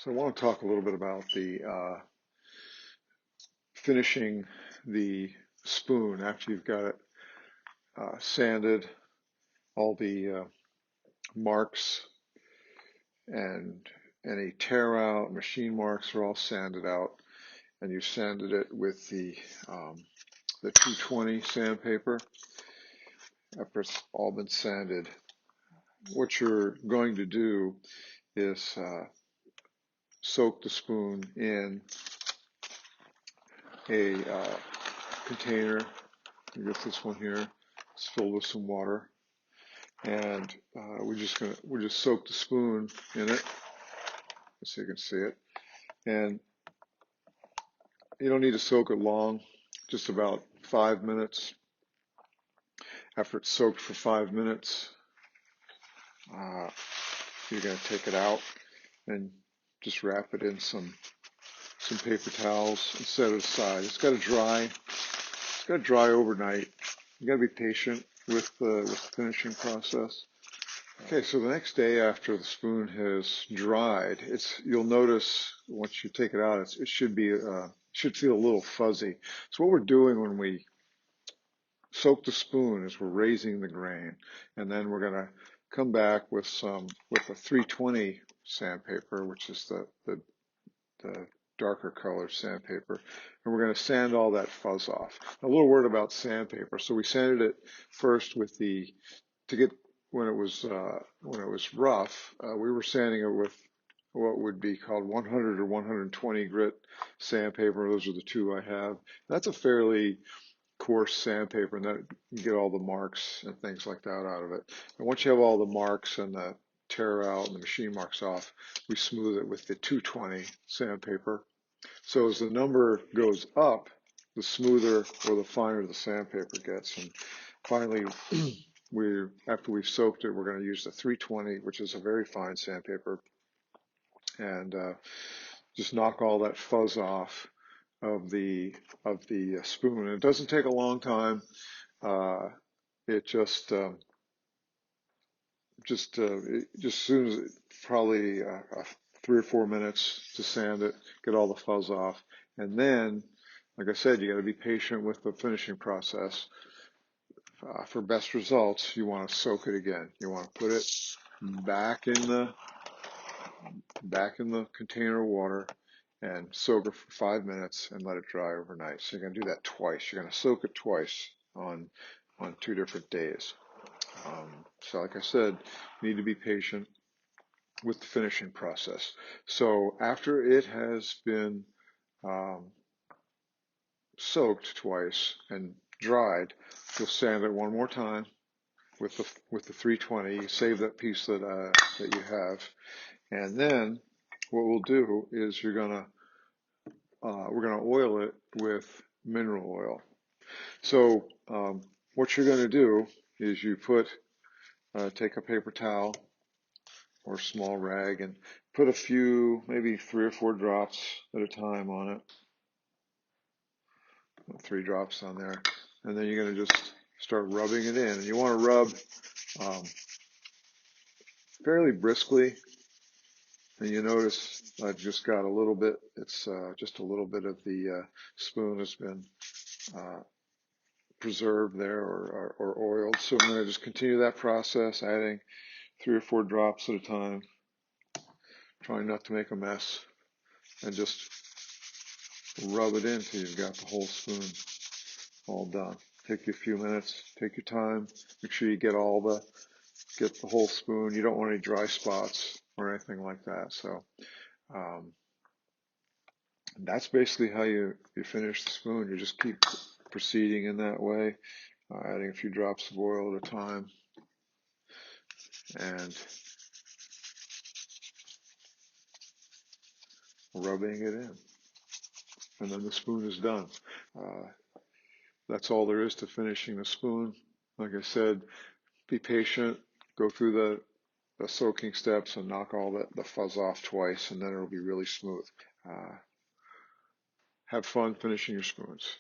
So I want to talk a little bit about the finishing the spoon after you've got it sanded. All the marks and any tear out, machine marks are all sanded out, and you sanded it with the 220 sandpaper. After it's all been sanded, what you're going to do is soak the spoon in a container. You get this one here. It's filled with some water, and we're just soak the spoon in it, so you can see it. And you don't need to soak it long, just about 5 minutes. After it's soaked for 5 minutes, you're going to take it out and just wrap it in some paper towels and set it aside. It's got to dry. It's got to dry overnight. You got to be patient with the finishing process. Okay, so the next day after the spoon has dried, you'll notice once you take it out, it should feel a little fuzzy. So what we're doing when we soak the spoon is we're raising the grain, and then we're going to come back with a 320 sandpaper, which is the darker colored sandpaper, and we're going to sand all that fuzz off. A little word about sandpaper. So we sanded it first to get when it was rough. We were sanding it with what would be called 100 or 120 grit sandpaper. Those are the two I have. That's a fairly coarse sandpaper, and that you get all the marks and things like that out of it. And once you have all the marks and the tear out and the machine marks off, we smooth it with the 220 sandpaper. So as the number goes up, the smoother or the finer the sandpaper gets. And finally, after we've soaked it, we're going to use the 320, which is a very fine sandpaper, and just knock all that fuzz off of the spoon. It doesn't take a long time. It just soon as probably 3 or 4 minutes to sand it, get all the fuzz off, and then, like I said, you got to be patient with the finishing process. For best results, you want to soak it again. You want to put it back in the container of water and soak it for 5 minutes and let it dry overnight. So you're going to do that twice. You're going to soak it twice on 2 different days. So like I said, you need to be patient with the finishing process. So after it has been soaked twice and dried, you'll sand it one more time with the 320. You save that piece that you have, and then what we'll do is we're gonna oil it with mineral oil. So what you're gonna do is you take a paper towel or small rag and put a few, maybe 3 or 4 drops at a time on it. 3 drops on there, and then you're going to just start rubbing it in. And you want to rub fairly briskly. And you notice I've just got a little bit. It's just a little bit of the spoon has been preserved there or oiled. So I'm going to just continue that process, adding 3 or 4 drops at a time, trying not to make a mess, and just rub it in until you've got the whole spoon all done. Take you a few minutes, take your time, make sure you get the whole spoon. You don't want any dry spots or anything like that. So that's basically how you finish the spoon. You just keep proceeding in that way, adding a few drops of oil at a time, and rubbing it in. And then the spoon is done. That's all there is to finishing the spoon. Like I said, be patient, go through the soaking steps and knock all the fuzz off twice, and then it'll be really smooth. Have fun finishing your spoons.